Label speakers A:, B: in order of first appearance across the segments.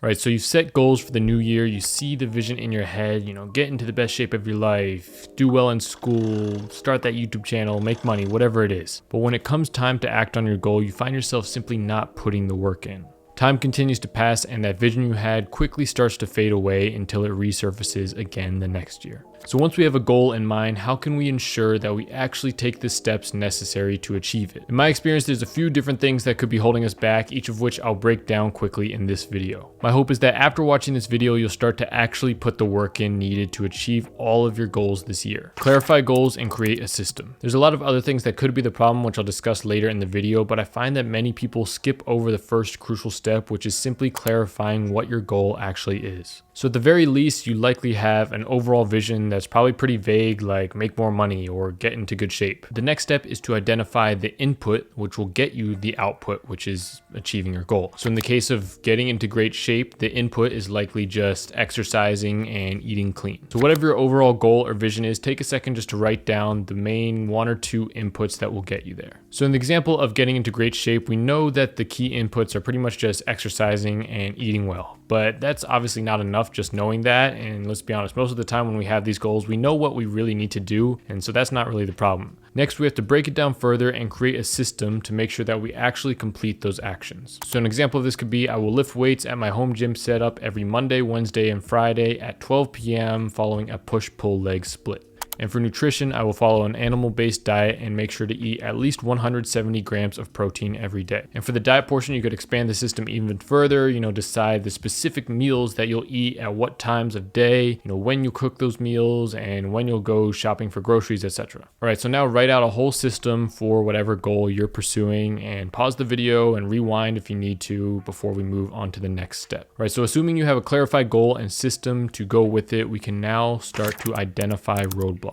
A: Right, so you've set goals for the new year, you see the vision in your head, get into the best shape of your life, do well in school, start that YouTube channel, make money, whatever it is. But when it comes time to act on your goal, you find yourself simply not putting the work in. Time continues to pass and that vision you had quickly starts to fade away until it resurfaces again the next year. So once we have a goal in mind, how can we ensure that we actually take the steps necessary to achieve it? In my experience, there's a few different things that could be holding us back, each of which I'll break down quickly in this video. My hope is that after watching this video, you'll start to actually put the work in needed to achieve all of your goals this year. Clarify goals and create a system. There's a lot of other things that could be the problem, which I'll discuss later in the video, but I find that many people skip over the first crucial step, which is simply clarifying what your goal actually is. So at the very least, you likely have an overall vision that's probably pretty vague, like make more money or get into good shape. The next step is to identify the input, which will get you the output, which is achieving your goal. So in the case of getting into great shape, the input is likely just exercising and eating clean. So whatever your overall goal or vision is, take a second just to write down the main 1 or 2 inputs that will get you there. So in the example of getting into great shape, we know that the key inputs are pretty much just exercising and eating well. But that's obviously not enough just knowing that. And let's be honest, most of the time when we have these goals, we know what we really need to do. And so that's not really the problem. Next, we have to break it down further and create a system to make sure that we actually complete those actions. So an example of this could be I will lift weights at my home gym setup every Monday, Wednesday, and Friday at 12 p.m. following a push-pull leg split. And for nutrition, I will follow an animal-based diet and make sure to eat at least 170 grams of protein every day. And for the diet portion, you could expand the system even further, decide the specific meals that you'll eat at what times of day, when you cook those meals and when you'll go shopping for groceries, etc. All right, so now write out a whole system for whatever goal you're pursuing and pause the video and rewind if you need to before we move on to the next step. All right, so assuming you have a clarified goal and system to go with it, we can now start to identify roadblocks.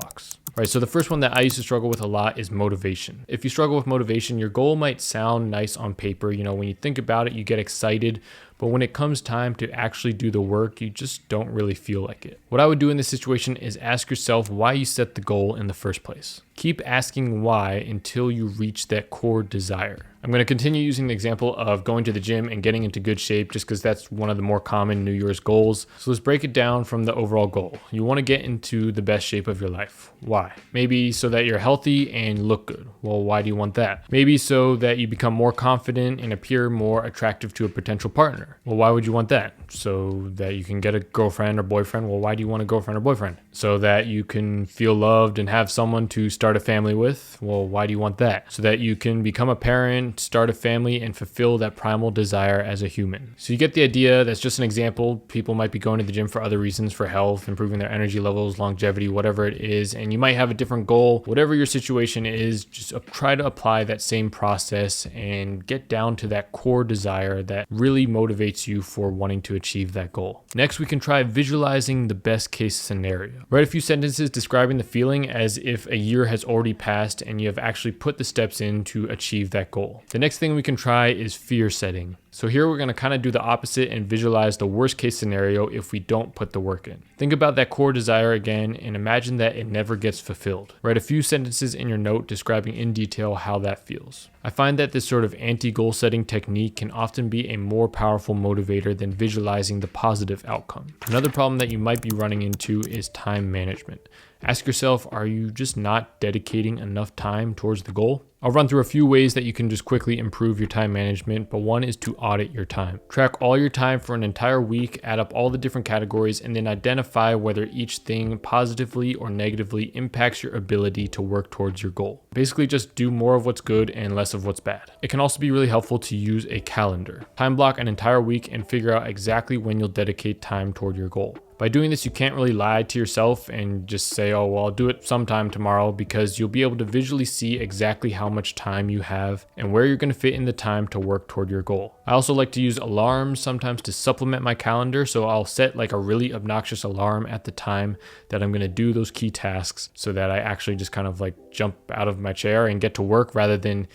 A: Right, so the first one that I used to struggle with a lot is motivation. If you struggle with motivation, your goal might sound nice on paper. When you think about it, you get excited, but when it comes time to actually do the work, you just don't really feel like it. What I would do in this situation is ask yourself why you set the goal in the first place. Keep asking why until you reach that core desire. I'm going to continue using the example of going to the gym and getting into good shape just because that's one of the more common New Year's goals. So let's break it down from the overall goal. You want to get into the best shape of your life. Why? Maybe so that you're healthy and look good. Well, why do you want that? Maybe so that you become more confident and appear more attractive to a potential partner. Well, why would you want that? So that you can get a girlfriend or boyfriend. Well, why do you want a girlfriend or boyfriend? So that you can feel loved and have someone to start a family with. Well, why do you want that? So that you can become a parent, start a family, and fulfill that primal desire as a human. So you get the idea. That's just an example. People might be going to the gym for other reasons, for health, improving their energy levels, longevity, whatever it is. And you might have a different goal. Whatever your situation is, just try to apply that same process and get down to that core desire that really motivates you for wanting to achieve that goal. Next, we can try visualizing the best case scenario. Write a few sentences describing the feeling as if a year has already passed and you have actually put the steps in to achieve that goal. The next thing we can try is fear setting. So here we're going to kind of do the opposite and visualize the worst case scenario if we don't put the work in. Think about that core desire again and imagine that it never gets fulfilled. Write a few sentences in your note describing in detail how that feels. I find that this sort of anti-goal setting technique can often be a more powerful motivator than visualizing the positive outcome. Another problem that you might be running into is time management. Ask yourself, are you just not dedicating enough time towards the goal? I'll run through a few ways that you can just quickly improve your time management, but one is to audit your time. Track all your time for an entire week, add up all the different categories, and then identify whether each thing positively or negatively impacts your ability to work towards your goal. Basically, just do more of what's good and less of what's bad. It can also be really helpful to use a calendar. Time block an entire week and figure out exactly when you'll dedicate time toward your goal. By doing this, you can't really lie to yourself and just say, oh, well, I'll do it sometime tomorrow, because you'll be able to visually see exactly how much time you have and where you're going to fit in the time to work toward your goal. I also like to use alarms sometimes to supplement my calendar. So I'll set like a really obnoxious alarm at the time that I'm going to do those key tasks so that I actually just kind of like jump out of my chair and get to work rather than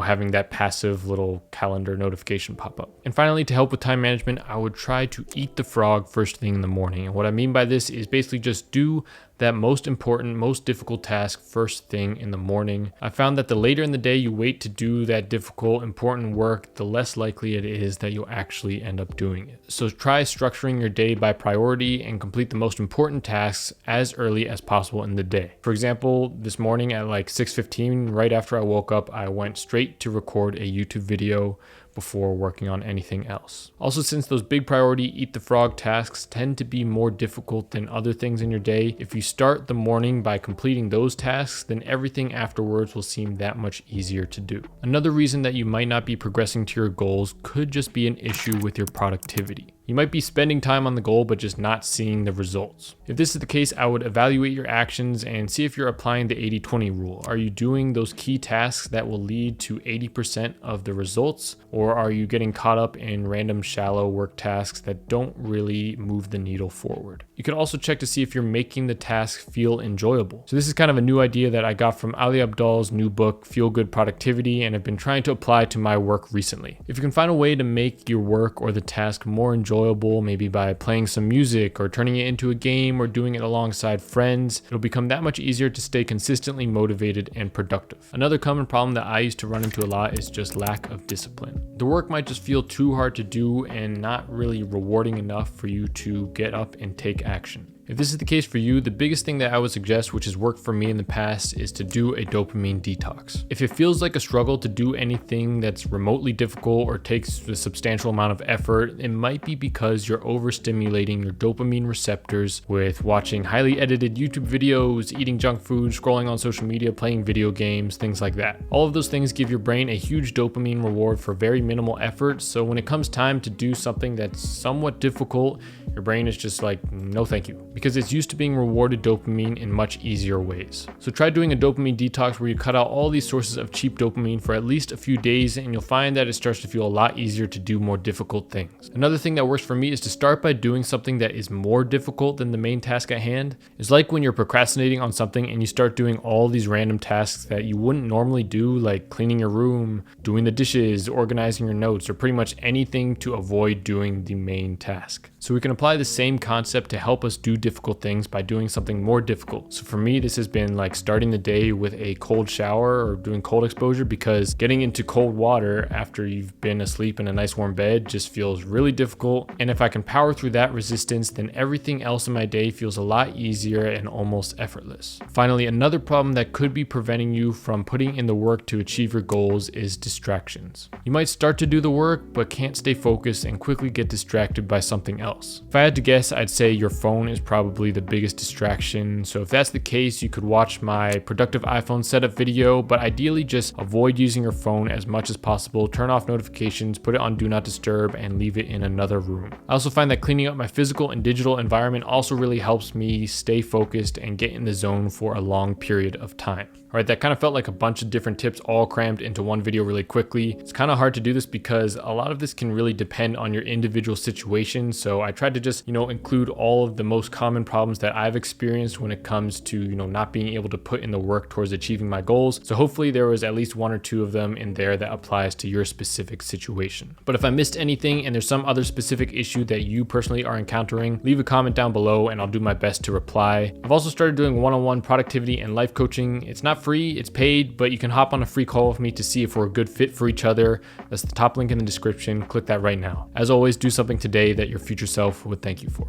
A: having that passive little calendar notification pop up. And finally, to help with time management, I would try to eat the frog first thing in the morning. And what I mean by this is basically just do that most important, most difficult task first thing in the morning. I found that the later in the day you wait to do that difficult, important work, the less likely it is that you'll actually end up doing it. So try structuring your day by priority and complete the most important tasks as early as possible in the day. For example, this morning at like 6:15, right after I woke up, I went straight to record a YouTube video before working on anything else. Also, since those big priority eat the frog tasks tend to be more difficult than other things in your day, if you start the morning by completing those tasks, then everything afterwards will seem that much easier to do. Another reason that you might not be progressing to your goals could just be an issue with your productivity. You might be spending time on the goal, but just not seeing the results. If this is the case, I would evaluate your actions and see if you're applying the 80-20 rule. Are you doing those key tasks that will lead to 80% of the results, or are you getting caught up in random shallow work tasks that don't really move the needle forward? You can also check to see if you're making the task feel enjoyable. So this is kind of a new idea that I got from Ali Abdaal's new book, Feel Good Productivity, and have been trying to apply to my work recently. If you can find a way to make your work or the task more enjoyable, maybe by playing some music or turning it into a game or doing it alongside friends, it'll become that much easier to stay consistently motivated and productive. Another common problem that I used to run into a lot is just lack of discipline. The work might just feel too hard to do and not really rewarding enough for you to get up and take action. If this is the case for you, the biggest thing that I would suggest, which has worked for me in the past, is to do a dopamine detox. If it feels like a struggle to do anything that's remotely difficult or takes a substantial amount of effort, it might be because you're overstimulating your dopamine receptors with watching highly edited YouTube videos, eating junk food, scrolling on social media, playing video games, things like that. All of those things give your brain a huge dopamine reward for very minimal effort, so when it comes time to do something that's somewhat difficult, your brain is just like, no thank you, because it's used to being rewarded dopamine in much easier ways. So try doing a dopamine detox where you cut out all these sources of cheap dopamine for at least a few days, and you'll find that it starts to feel a lot easier to do more difficult things. Another thing that works for me is to start by doing something that is more difficult than the main task at hand. It's like when you're procrastinating on something and you start doing all these random tasks that you wouldn't normally do, like cleaning your room, doing the dishes, organizing your notes, or pretty much anything to avoid doing the main task. So we can apply the same concept to help us do difficult things by doing something more difficult. So for me, this has been like starting the day with a cold shower or doing cold exposure, because getting into cold water after you've been asleep in a nice warm bed just feels really difficult. And if I can power through that resistance, then everything else in my day feels a lot easier and almost effortless. Finally, another problem that could be preventing you from putting in the work to achieve your goals is distractions. You might start to do the work, but can't stay focused and quickly get distracted by something else. If I had to guess, I'd say your phone is probably the biggest distraction. So if that's the case, you could watch my productive iPhone setup video, but ideally just avoid using your phone as much as possible. Turn off notifications, put it on Do Not Disturb, and leave it in another room. I also find that cleaning up my physical and digital environment also really helps me stay focused and get in the zone for a long period of time. All right, that kind of felt like a bunch of different tips all crammed into one video really quickly. It's kind of hard to do this because a lot of this can really depend on your individual situation. So I tried to just, include all of the most common problems that I've experienced when it comes to, not being able to put in the work towards achieving my goals. So hopefully there was at least one or two of them in there that applies to your specific situation. But if I missed anything and there's some other specific issue that you personally are encountering, leave a comment down below and I'll do my best to reply. I've also started doing one-on-one productivity and life coaching. It's not free, it's paid, but you can hop on a free call with me to see if we're a good fit for each other. That's the top link in the description. Click that right now. As always, do something today that your future self would thank you for.